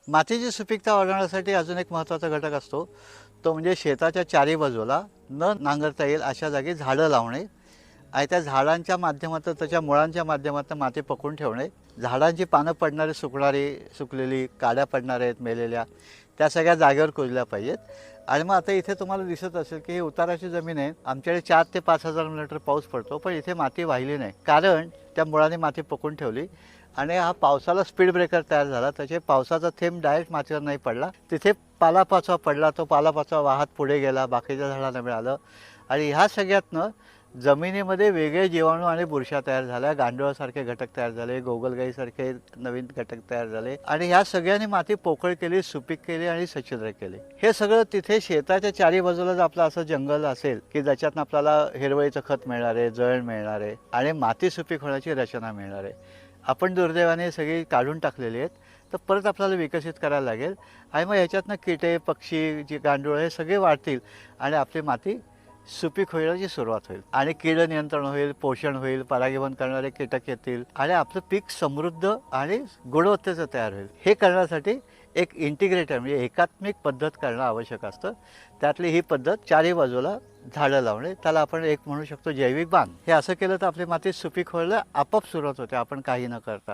मातीची सुपीकता वाढवण्यासाठी अजून एक महत्त्वाचा घटक असतो, तो म्हणजे शेताच्या चारी बाजूला न नांगरता येईल अशा जागी झाडं लावणे आणि त्या झाडांच्या माध्यमातून त्याच्या मुळांच्या माध्यमातून माती पकडून ठेवणे. झाडांची पानं पडणारी सुकणारी सुकलेली काड्या पडणाऱ्या आहेत मेलेल्या त्या सगळ्या जागेवर कुजल्या पाहिजेत. आणि मग आता इथे तुम्हाला दिसत असेल की ही उताराची जमीन आहे. आमच्याकडे 4 ते 5,000 मिलीमीटर पाऊस पडतो, पण इथे माती वाहिली नाही, कारण त्या मुळाने माती पकडून ठेवली आणि हा पावसाला स्पीड ब्रेकर तयार झाला. त्याचे पावसाचा थेंब डायरेक्ट मातीवर नाही पडला, तिथे पालापाचवा पडला, तो पालापाचवा वाहत पुढे गेला, बाकीच्या झाडांना मिळालं आणि ह्या सगळ्यातनं जमिनीमध्ये वेगळे जीवाणू आणि बुरशा तयार झाल्या, गांडुळासारखे घटक तयार झाले, गोगलगाईसारखे नवीन घटक तयार झाले आणि ह्या सगळ्यांनी माती पोकळ केली, सुपीक केली आणि सच्छिद्र केली. हे सगळं तिथे शेताच्या चारी बाजूला जर आपलं असं जंगल असेल की ज्याच्यातनं आपल्याला हिरवळीचं खत मिळणार आहे, जळण मिळणार आहे आणि माती सुपीक होण्याची रचना मिळणार आहे, आपण दुर्दैवाने सगळी काढून टाकलेली आहेत, तर परत आपल्याला विकसित करायला लागेल आणि मग ह्याच्यातनं किटे पक्षी जे गांडूळ हे सगळे वाढतील आणि आपली माती सुपीक होण्याची सुरुवात होईल आणि कीड नियंत्रण होईल, पोषण होईल, परागीभवन करणारे कीटक येतील आणि आपलं पीक समृद्ध आणि गुणवत्तेचं तयार होईल. हे करण्यासाठी एक इंटिग्रेटेड म्हणजे एकात्मिक पद्धत करणं आवश्यक असतं. त्यातली ही पद्धत चारी बाजूला झाडं लावणे, त्याला आपण एक म्हणू शकतो जैविक बाग. हे असं केलं तर आपली माती सुपीक व्हायला आपोआप सुरुवात होते, आपण काही न करता.